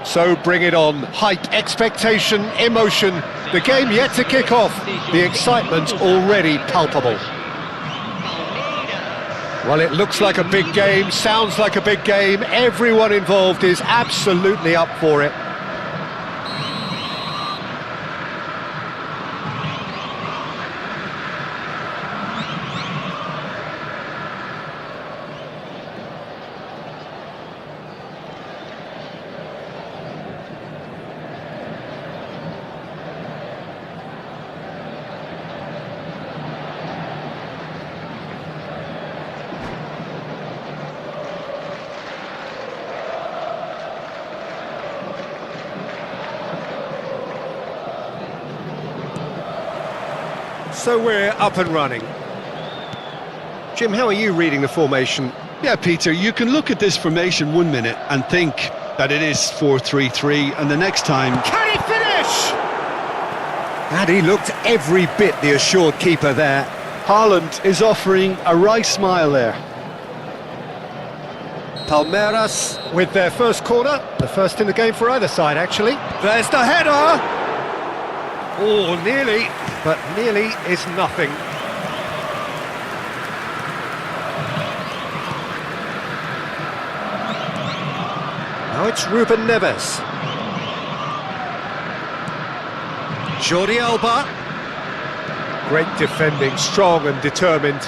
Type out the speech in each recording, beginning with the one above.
So bring it on. Hype, expectation, emotion. The game yet to kick off. The excitement already palpable. Well, it looks like a big game, sounds like a big game. Everyone involved is absolutely up for it. So we're up and running. Jim, how are you reading the formation? Yeah, Peter, you can look at this formation 1 minute and think that it is 4-3-3, and the next time... Can he finish? And he looked every bit the assured keeper there. Haaland is offering a right smile there. Palmeiras with their first corner, the first in the game for either side, actually. There's the header! Oh, nearly, but nearly is nothing. Now it's Ruben Neves. Jordi Alba. Great defending, strong and determined.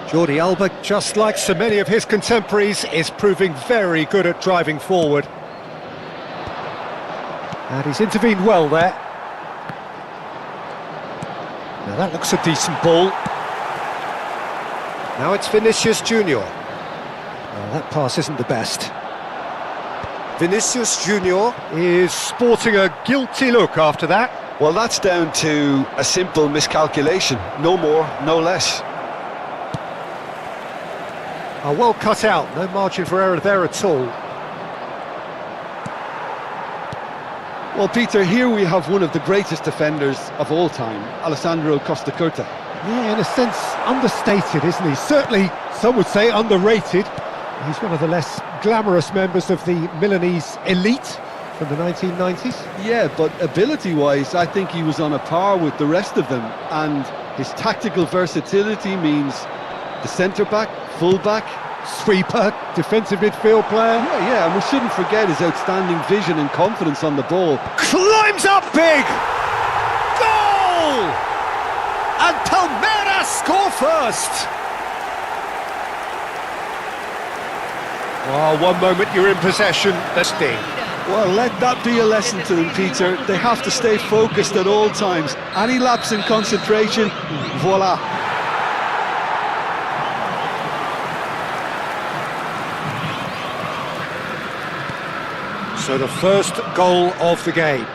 Jordi Alba, just like so many of his contemporaries, is proving very good at driving forward. And he's intervened well there. Now that looks a decent ball. Now it's Vinicius Junior. Well, that pass isn't the best. Vinicius Junior is sporting a guilty look after that. Well, that's down to a simple miscalculation. No more, no less. Well cut out, no margin for error there at all. Well, Peter, here we have one of the greatest defenders of all time, Alessandro Costa Curta. Yeah, in a sense, understated, isn't he? Certainly, some would say underrated. He's one of the less glamorous members of the Milanese elite from the 1990s. Yeah, but ability-wise, I think he was on a par with the rest of them. And his tactical versatility means the centre-back, full-back, sweeper, defensive midfield player. Yeah, and we shouldn't forget his outstanding vision and confidence on the ball. Climbs up big! Goal! And Palmeiras score first! Oh, one moment you're in possession, the sting. Well, let that be a lesson to them, Peter. They have to stay focused at all times. Any lapse in concentration, voila. So the first goal of the game.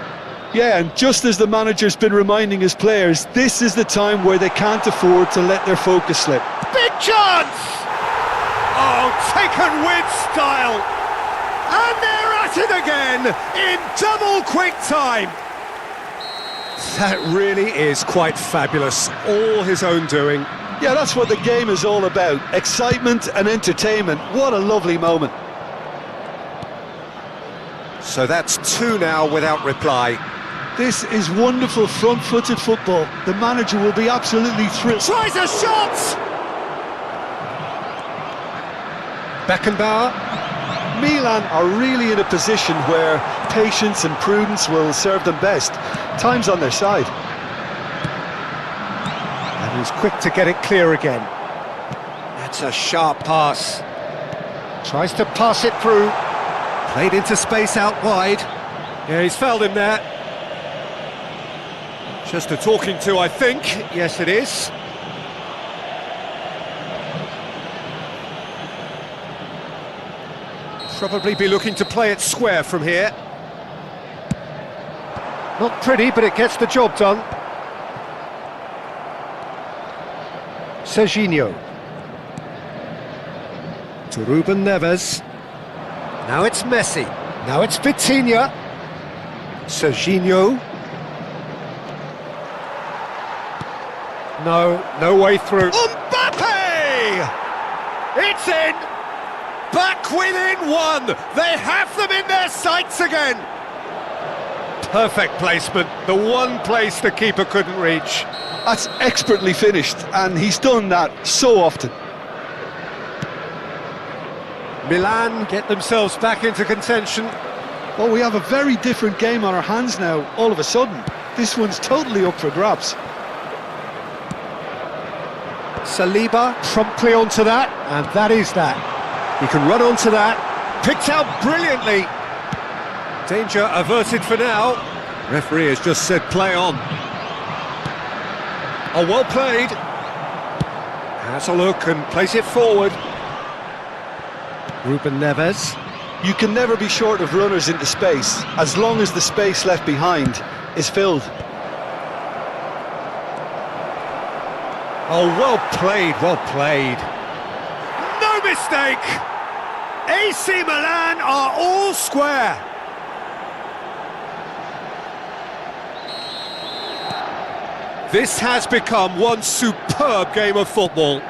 Yeah, and just as the manager's been reminding his players, this is the time where they can't afford to let their focus slip. Big chance! Oh, taken with style! And they're at it again, in double quick time! That really is quite fabulous, all his own doing. Yeah, that's what the game is all about, excitement and entertainment. What a lovely moment. So that's two now without reply. This is wonderful front-footed football. The manager will be absolutely thrilled. Tries a shot! Beckenbauer. Milan are really in a position where patience and prudence will serve them best. Time's on their side. And he's quick to get it clear again. That's a sharp pass. Tries to pass it through. Played into space out wide. Yeah, he's fouled him there. Just a talking to, I think. Yes, it is. Probably be looking to play it square from here. Not pretty, but it gets the job done. Serginho. To Ruben Neves. Now it's Messi. Now it's Vitinha. Serginho. No way through. Mbappe! It's in! Back within one! They have them in their sights again! Perfect placement, the one place the keeper couldn't reach. That's expertly finished, and he's done that so often. Milan get themselves back into contention. Well, we have a very different game on our hands now, all of a sudden. This one's totally up for grabs. Saliba promptly onto that, and that is that. He can run onto that, picked out brilliantly. Danger averted for now. Referee has just said play on. Oh, well played. Has a look and plays it forward. Ruben Neves. You can never be short of runners into space, as long as the space left behind is filled. Oh, well played, well played. No mistake! AC Milan are all square. This has become one superb game of football.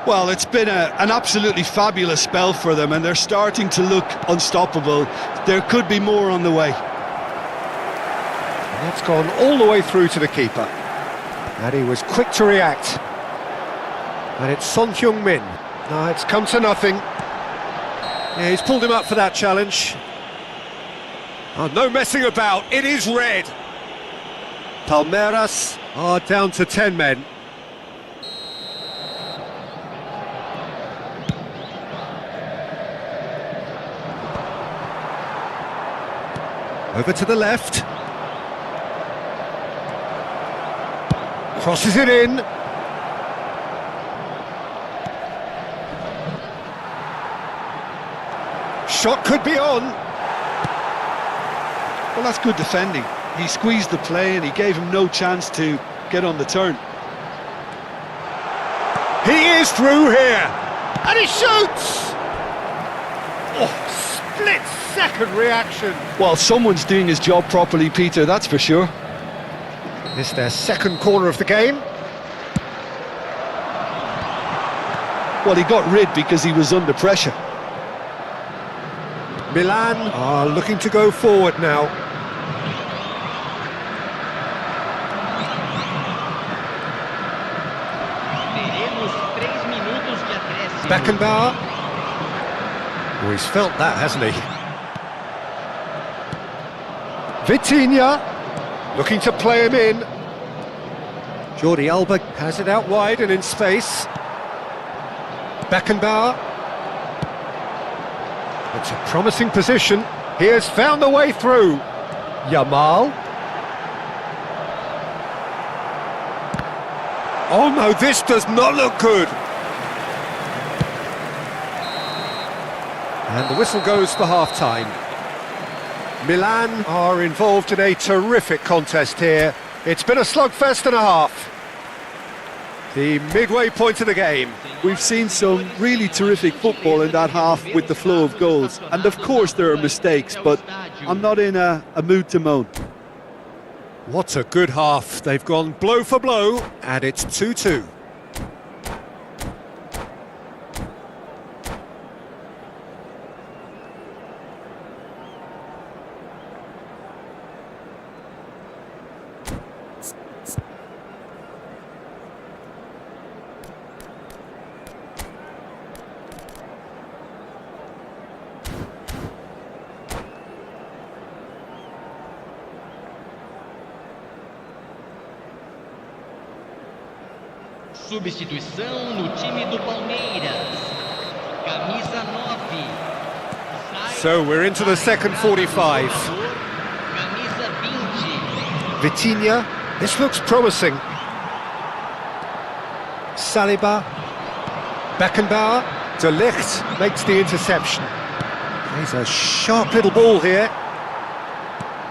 Well, it's been an absolutely fabulous spell for them, and they're starting to look unstoppable. There could be more on the way. That's gone all the way through to the keeper. And he was quick to react. And it's Son Heung-min. No, it's come to nothing. Yeah, he's pulled him up for that challenge. Oh, no messing about, it is red. Palmeiras are down to 10 men. Over to the left. Crosses it in. Shot could be on. Well, that's good defending. He squeezed the play and he gave him no chance to get on the turn. He is through here. And he shoots! Oh, split-second reaction. Well, someone's doing his job properly, Peter, that's for sure. This their second corner of the game. Well, he got rid because he was under pressure. Milan are looking to go forward now. Beckenbauer. Oh, he's felt that, hasn't he? Vitinha, looking to play him in. Jordi Alba has it out wide and in space. Beckenbauer. It's a promising position. He has found the way through. Yamal. Oh no, this does not look good. And the whistle goes for half-time. Milan are involved in a terrific contest here. It's been a slugfest and a half. The midway point of the game. We've seen some really terrific football in that half with the flow of goals. And of course there are mistakes, but I'm not in a mood to moan. What a good half. They've gone blow for blow, and it's 2-2. Substituição no time do Palmeiras. Camisa 9. So we're into the second 45. Camisa 20. Vitinha, this looks promising. Saliba, Beckenbauer, De Ligt makes the interception. He's a sharp little ball here.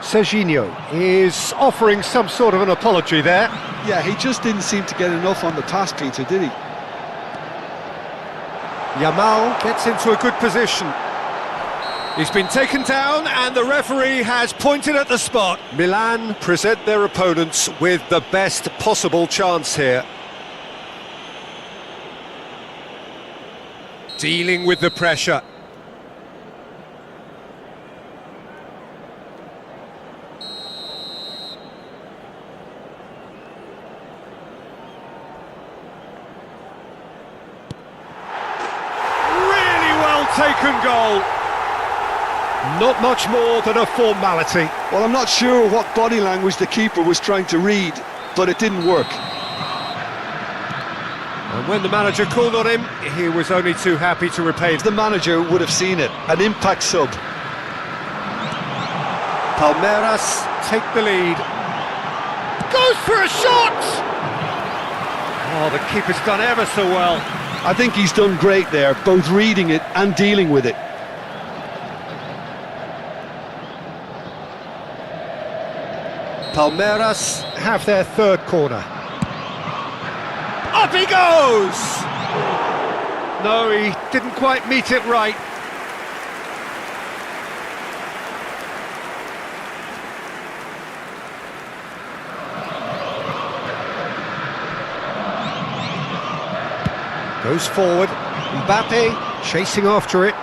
Serginho is offering some sort of an apology there. Yeah, he just didn't seem to get enough on the pass, Peter, did he? Yamal gets into a good position. He's been taken down and the referee has pointed at the spot. Milan present their opponents with the best possible chance here. Dealing with the pressure. second goal. Not much more than a formality. Well, I'm not sure what body language the keeper was trying to read, but it didn't work. And when the manager called on him, he was only too happy to repay. The manager would have seen it, an impact sub. Palmeiras take the lead. Goes for a shot! Oh, the keeper's done ever so well. I think he's done great there, both reading it and dealing with it. Palmeiras have their third corner. Up he goes! No, he didn't quite meet it right. Goes forward, Mbappe chasing after it.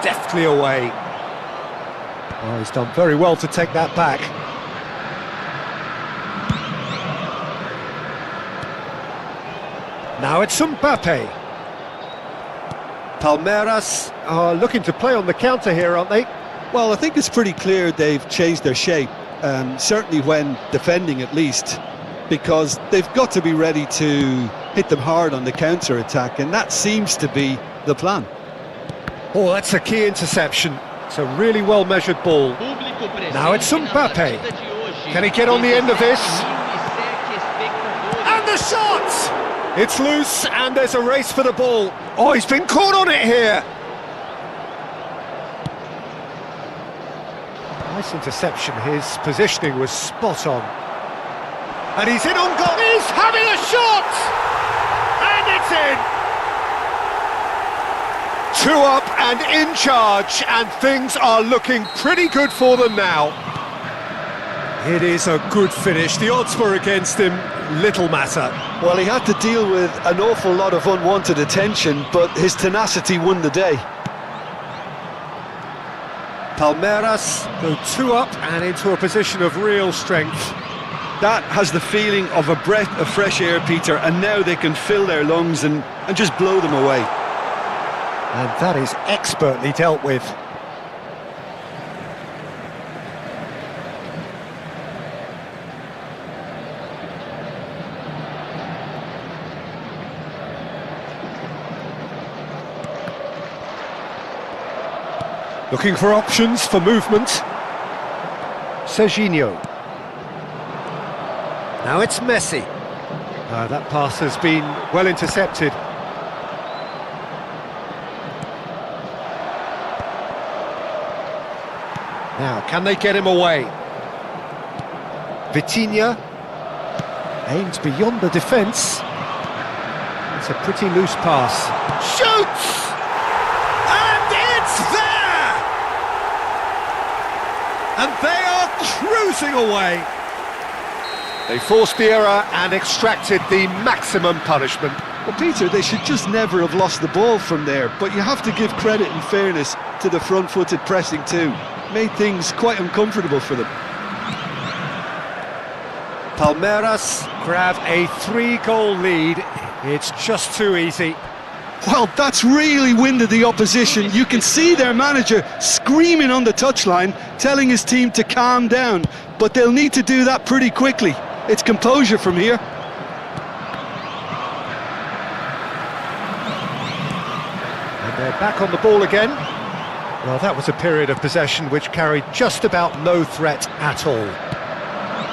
Deftly away. Oh, he's done very well to take that back. Now it's Mbappe. Palmeiras are looking to play on the counter here, aren't they? Well, I think it's pretty clear they've changed their shape, certainly when defending at least, because they've got to be ready to hit them hard on the counter-attack, and that seems to be the plan. Oh, that's a key interception. It's a really well-measured ball. Now it's Mbappe. Can he get on the end of this? And the shot! It's loose, and there's a race for the ball. Oh, he's been caught on it here. Nice interception. His positioning was spot on. And he's in on goal. He's having a shot! And it's in! 2 up and in charge, and things are looking pretty good for them now. It is a good finish. The odds were against him, little matter. Well, he had to deal with an awful lot of unwanted attention, but his tenacity won the day. Palmeiras go 2 up and into a position of real strength. That has the feeling of a breath of fresh air, Peter, and now they can fill their lungs and just blow them away. And that is expertly dealt with. Looking for options for movement. Serginho. Now it's Messi. That pass has been well intercepted. Now, can they get him away? Vitinha aims beyond the defence. It's a pretty loose pass. Shoots! And it's there! And they are cruising away. They forced the error and extracted the maximum punishment. Well, Peter, they should just never have lost the ball from there, but you have to give credit and fairness to the front-footed pressing too. Made things quite uncomfortable for them. Palmeiras grab a 3-goal lead. It's just too easy. Well, that's really winded the opposition. You can see their manager screaming on the touchline, telling his team to calm down, but they'll need to do that pretty quickly. It's composure from here. And they're back on the ball again. Well, that was a period of possession which carried just about no threat at all.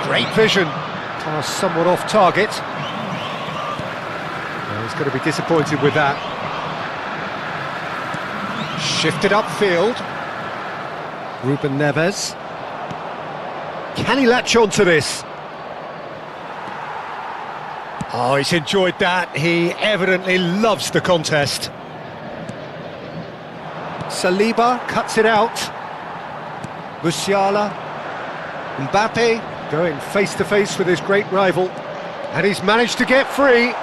Great vision. Pass somewhat off target. Well, he's going to be disappointed with that. Shifted upfield. Ruben Neves. Can he latch on to this? Oh, he's enjoyed that. He evidently loves the contest. Saliba cuts it out. Musiala. Mbappe going face-to-face with his great rival. And he's managed to get free.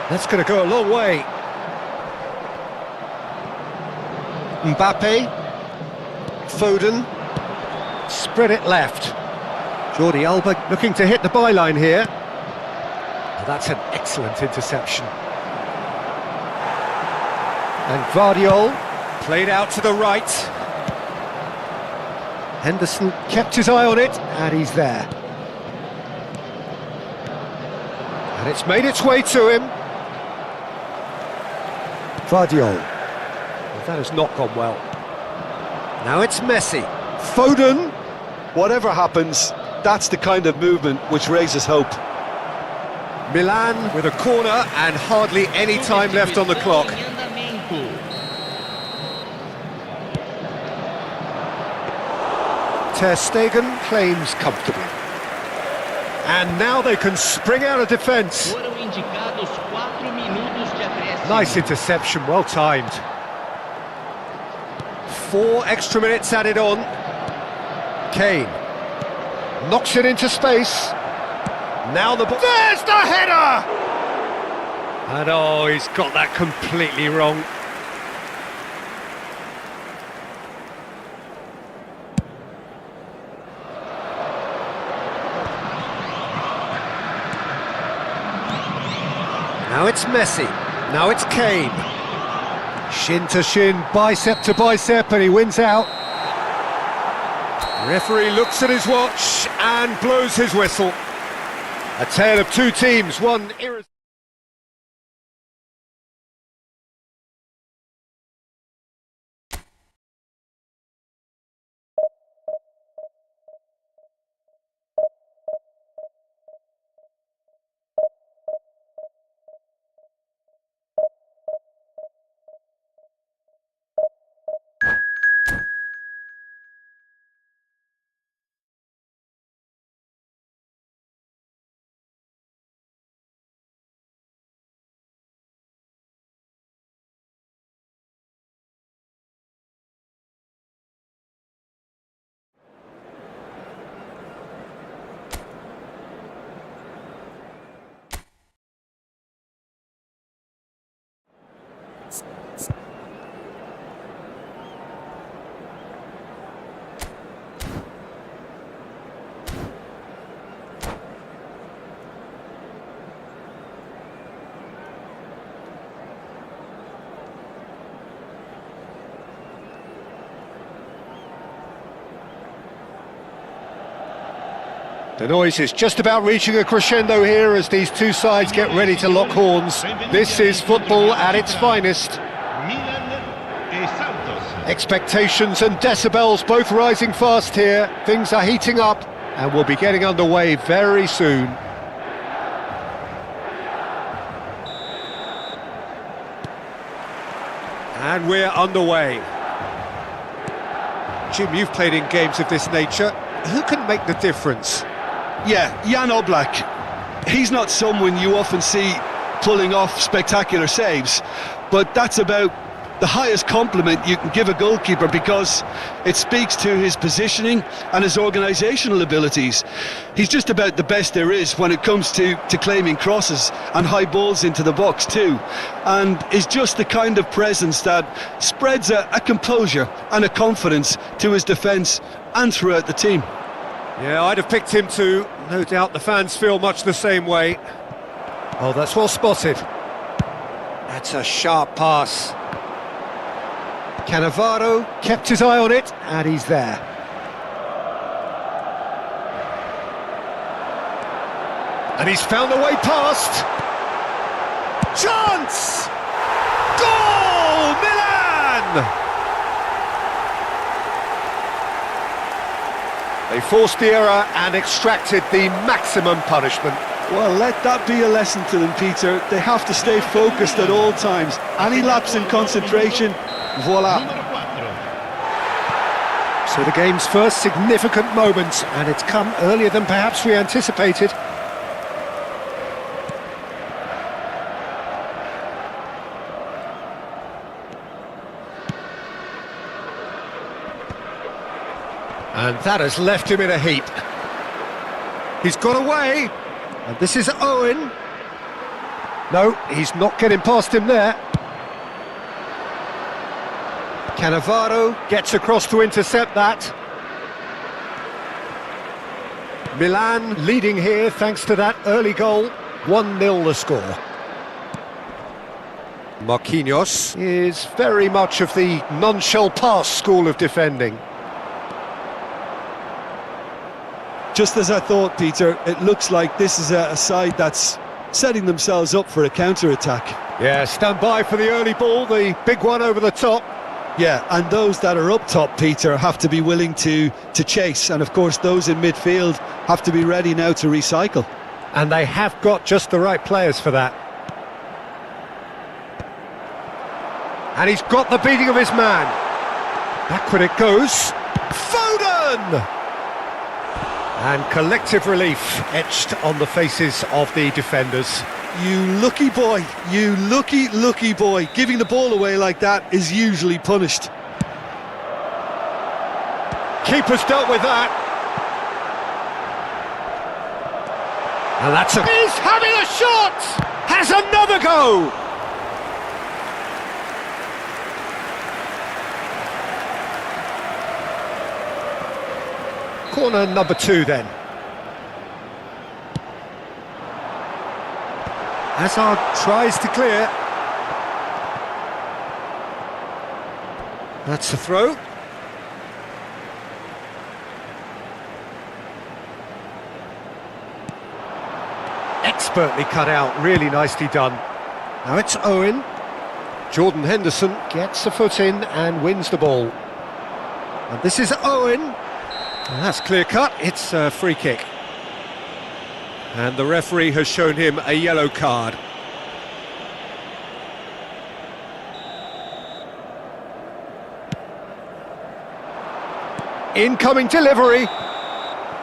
That's going to go a long way. Mbappe. Foden. Spread it left. Jordi Alba looking to hit the byline here. That's an excellent interception. And Guardiol played out to the right. Henderson kept his eye on it, and he's there. And it's made its way to him. Guardiol. Well, that has not gone well. Now it's Messi. Foden, whatever happens, that's the kind of movement which raises hope. Milan with a corner and hardly any time left on the clock. Ter Stegen claims comfortably. And now they can spring out of defence. Nice interception, well timed. 4 extra minutes added on. Kane knocks it into space. Now the ball. There's the header! And oh, he's got that completely wrong. Now it's Messi. Now it's Kane. Shin to shin, bicep to bicep, and he wins out. Referee looks at his watch and blows his whistle. A tale of two teams, one irresistible. The noise is just about reaching a crescendo here as these two sides get ready to lock horns. This is football at its finest. Expectations and decibels both rising fast here. Things are heating up and we'll be getting underway very soon. And we're underway. Jim, you've played in games of this nature. Who can make the difference? Yeah, Jan Oblak. He's not someone you often see pulling off spectacular saves, but that's about the highest compliment you can give a goalkeeper because it speaks to his positioning and his organisational abilities. He's just about the best there is when it comes to claiming crosses and high balls into the box too, and is just the kind of presence that spreads a composure and a confidence to his defence and throughout the team. Yeah, I'd have picked him too. No doubt the fans feel much the same way. Oh, that's well spotted. That's a sharp pass. Cannavaro kept his eye on it, and he's there. And he's found a way past. Chance! Goal! Milan! They forced the error and extracted the maximum punishment. Well, let that be a lesson to them, Peter. They have to stay focused at all times. Any lapse in concentration, voila. So the game's first significant moment, and it's come earlier than perhaps we anticipated. And that has left him in a heap. He's got away, and this is Owen. No, he's not getting past him there. Cannavaro gets across to intercept that. Milan leading here thanks to that early goal. 1-0 the score. Marquinhos is very much of the non-shell pass school of defending. Just as I thought, Peter, it looks like this is a side that's setting themselves up for a counter-attack. Yeah, stand by for the early ball, the big one over the top. Yeah, and those that are up top, Peter, have to be willing to chase. And of course, those in midfield have to be ready now to recycle. And they have got just the right players for that. And he's got the beating of his man. Backward it goes. Foden! And collective relief etched on the faces of the defenders. You lucky boy, you lucky boy. Giving the ball away like that is usually punished. Keeper's dealt with that. And that's He's having a shot! Has another go! Corner number 2 then. Hazard tries to clear. That's a throw. Expertly cut out, really nicely done. Now it's Owen. Jordan Henderson gets a foot in and wins the ball. And this is Owen. And that's clear cut, it's a free kick. And the referee has shown him a yellow card. Incoming delivery.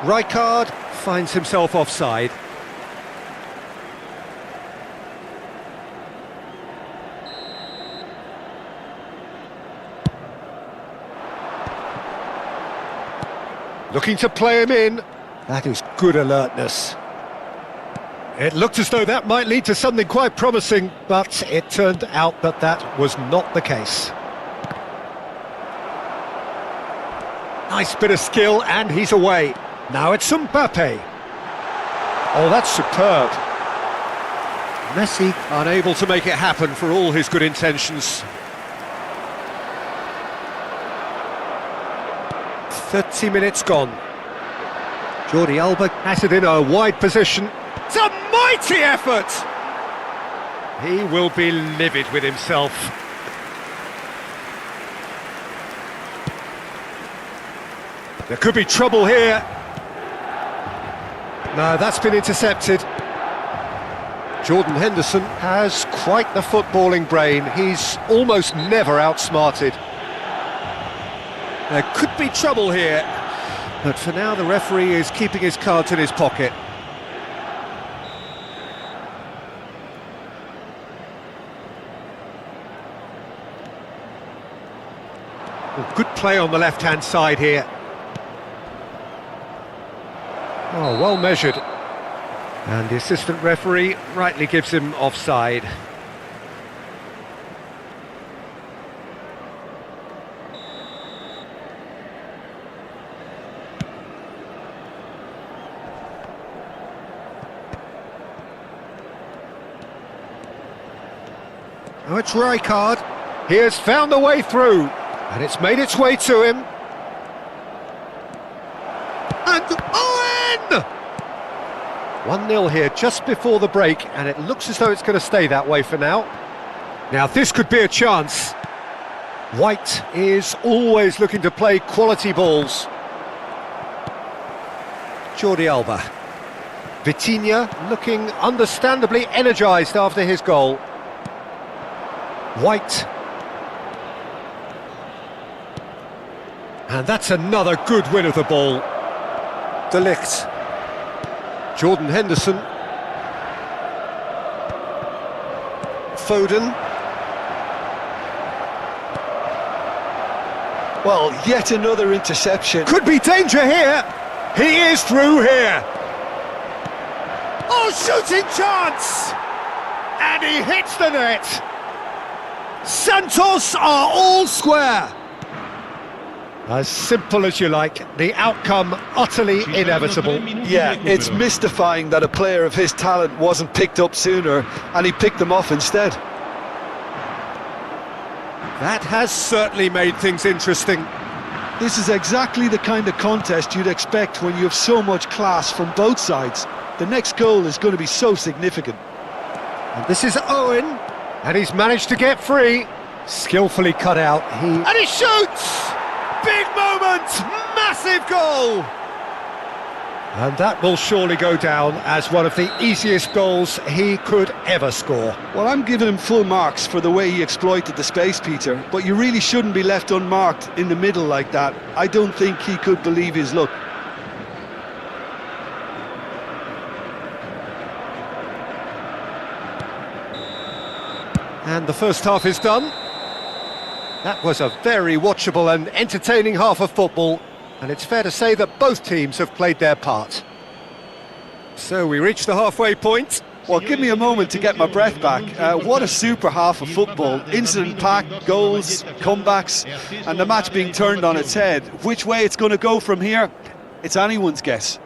Rijkaard finds himself offside. Looking to play him in. That is good alertness. It looked as though that might lead to something quite promising, but it turned out that that was not the case. Nice bit of skill, and he's away. Now it's Mbappe. Oh, that's superb. Messi unable to make it happen for all his good intentions. 30 minutes gone. Jordi Alba has it in a wide position. It's a mighty effort! He will be livid with himself. There could be trouble here. No, that's been intercepted. Jordan Henderson has quite the footballing brain. He's almost never outsmarted. There could be trouble here, but for now the referee is keeping his cards in his pocket. Oh, good play on the left-hand side here. Oh, well measured. And the assistant referee rightly gives him offside. Now it's Rijkaard. He has found the way through, and it's made its way to him. And Owen! 1-0 here just before the break, and it looks as though it's going to stay that way for now. Now this could be a chance. White is always looking to play quality balls. Jordi Alba. Vitinha looking understandably energised after his goal. White. And that's another good win of the ball. De Ligt. Jordan Henderson. Foden. Well, yet another interception. Could be danger here. He is through here. Oh, shooting chance! And he hits the net. Santos are all square. As simple as you like, the outcome utterly inevitable. Yeah, it's mystifying that a player of his talent wasn't picked up sooner and he picked them off instead. That has certainly made things interesting. This is exactly the kind of contest you'd expect when you have so much class from both sides. The next goal is going to be so significant. And this is Owen, and he's managed to get free. Skillfully cut out, and he shoots! Big moment, massive goal! And that will surely go down as one of the easiest goals he could ever score. Well, I'm giving him full marks for the way he exploited the space, Peter, but you really shouldn't be left unmarked in the middle like that. I don't think he could believe his luck. And the first half is done. That was a very watchable and entertaining half of football, and it's fair to say that both teams have played their part. So we reach the halfway point. Well, give me a moment to get my breath back. What a super half of football. Incident-packed, goals, comebacks, and the match being turned on its head. Which way it's going to go from here, it's anyone's guess.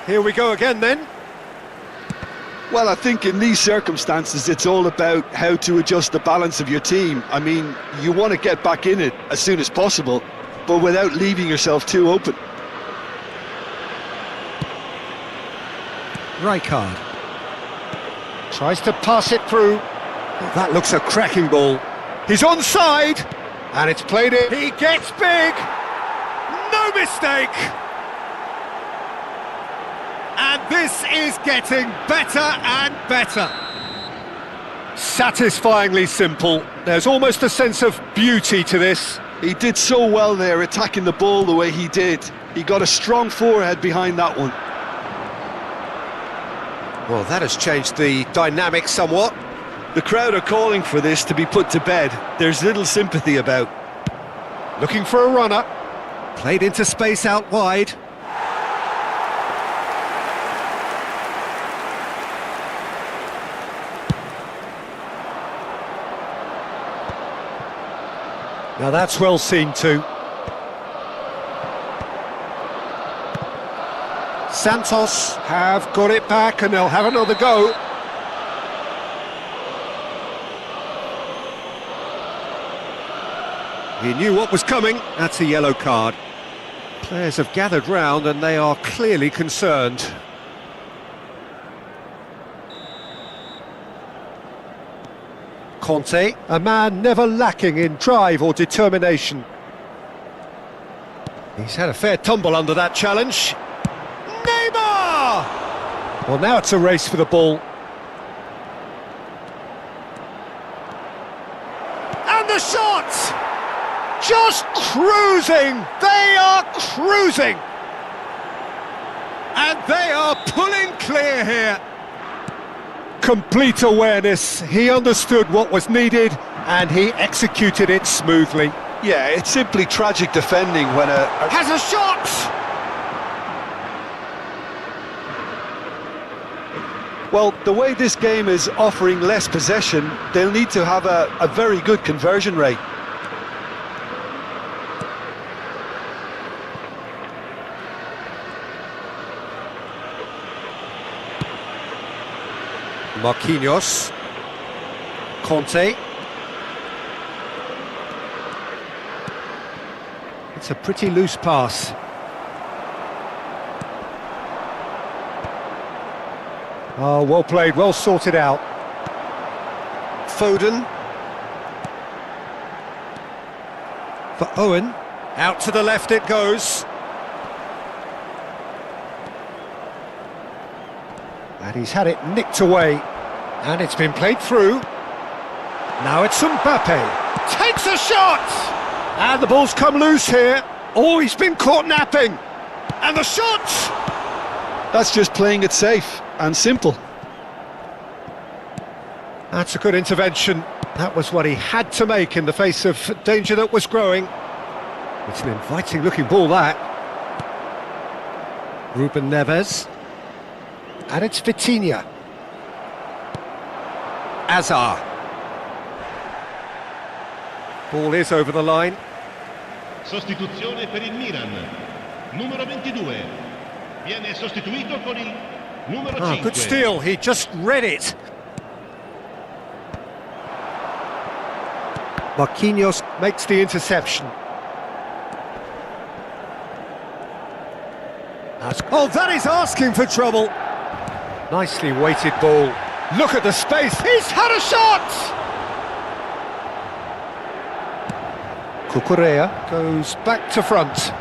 Here we go again then. Well, I think in these circumstances it's all about how to adjust the balance of your team. I mean, you want to get back in it as soon as possible, but without leaving yourself too open. Rijkaard tries to pass it through. Oh, that looks a cracking ball. He's onside, and it's played in. He gets big. No mistake. And this is getting better and better. Satisfyingly simple. There's almost a sense of beauty to this. He did so well there, attacking the ball the way he did. He got a strong forehead behind that one. Well, that has changed the dynamic somewhat. The crowd are calling for this to be put to bed. There's little sympathy about. Looking for a runner. Played into space out wide. Now that's well seen too. Santos have got it back and they'll have another go. He knew what was coming. That's a yellow card. Players have gathered round and they are clearly concerned. Conte, a man never lacking in drive or determination. He's had a fair tumble under that challenge. Neymar! Well, now it's a race for the ball. And the shot! Just cruising! They are cruising! And they are pulling clear here. Complete awareness. He understood what was needed and he executed it smoothly. Yeah, it's simply tragic defending when Has a shot! Well, the way this game is offering less possession, they'll need to have a very good conversion rate. Marquinhos, Conte. It's a pretty loose pass. Oh, well played, well sorted out. Foden. For Owen. Out to the left it goes. And he's had it nicked away. And it's been played through. Now it's Mbappe. Take Takes a shot! And the ball's come loose here. Oh, he's been caught napping. And the shot! That's just playing it safe and simple. That's a good intervention. That was what he had to make in the face of danger that was growing. It's an inviting looking ball, that. Ruben Neves. And it's Vitinha. Azar. Ball is over the line. Sostituzione per il Milan. Numero 22. Viene sostituito con il numero 5. Good steal, he just read it. Marquinhos makes the interception. Oh, that is asking for trouble. Nicely weighted ball. Look at the space. He's had a shot! Cucurella goes back to front.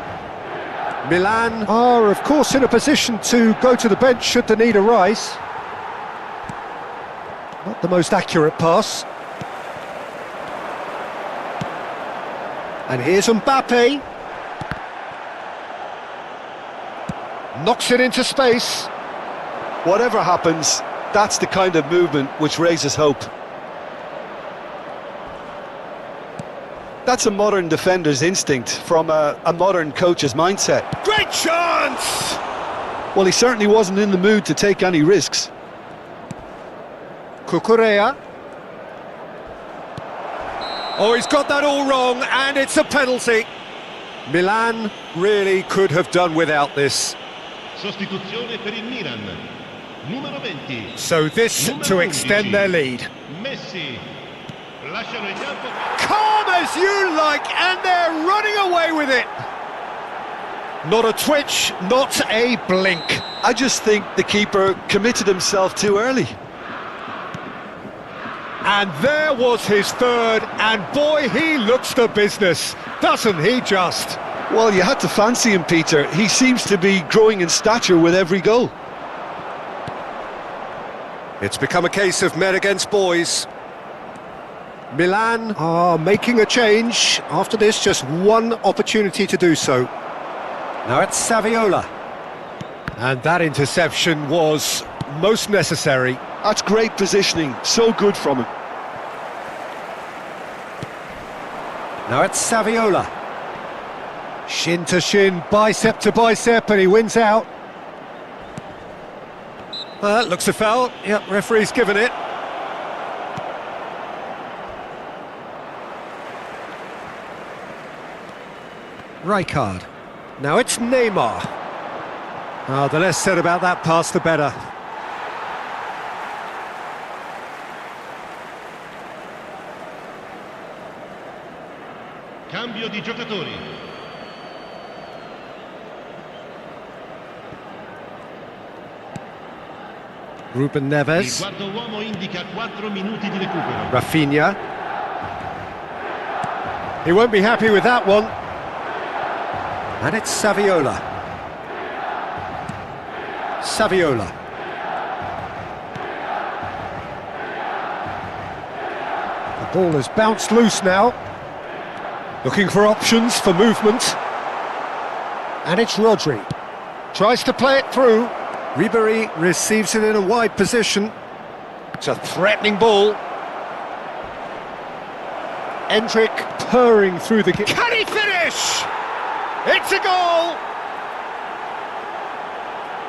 Milan are, of course, in a position to go to the bench should the need arise. Not the most accurate pass. And here's Mbappe. Knocks it into space. Whatever happens, that's the kind of movement which raises hope. That's a modern defender's instinct from a modern coach's mindset. Great chance! Well, he certainly wasn't in the mood to take any risks. Cucurella. Oh, he's got that all wrong, and it's a penalty. Milan really could have done without this. Sostituzione per il Milan. Numero 20. So this Numero to extend 11. their lead. Messi. Lasciano il campo. Calm as you like, and they're running away with it. Not a twitch, not a blink. I just think the keeper committed himself too early. And there was his third, and boy, he looks the business, doesn't he just? Well, you had to fancy him, Peter. He seems to be growing in stature with every goal. It's become a case of men against boys. Milan are making a change. After this, just one opportunity to do so. Now it's Saviola. And that interception was most necessary. That's great positioning, so good from him. Now it's Saviola. Shin to shin, bicep to bicep, and he wins out. That looks a foul. Yep, referee's given it. Rijkaard. Now it's Neymar. Oh, the less said about that pass, the better. Cambio di giocatori. Ruben Il Neves. quarto uomo indica 4 minuti di recupero. Rafinha. He won't be happy with that one. And it's Saviola. Saviola. The ball has bounced loose now. Looking for options for movement. And it's Rodri. Tries to play it through. Ribéry receives it in a wide position. It's a threatening ball. Endrick purring through the... Can he finish? It's a goal!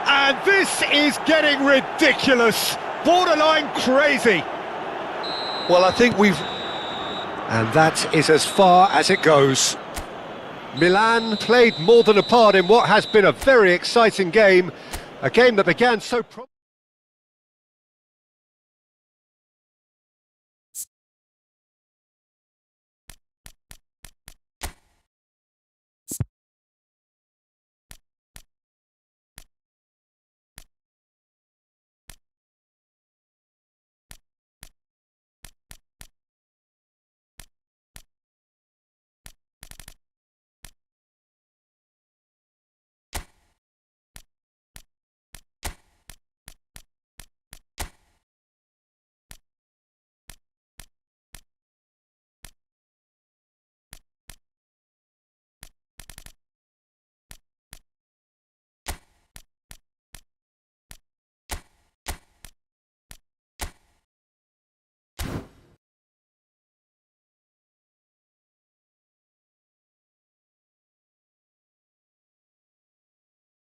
And this is getting ridiculous. Borderline crazy. Well, I think we've... And that is as far as it goes. Milan played more than a part in what has been a very exciting game. A game that began so...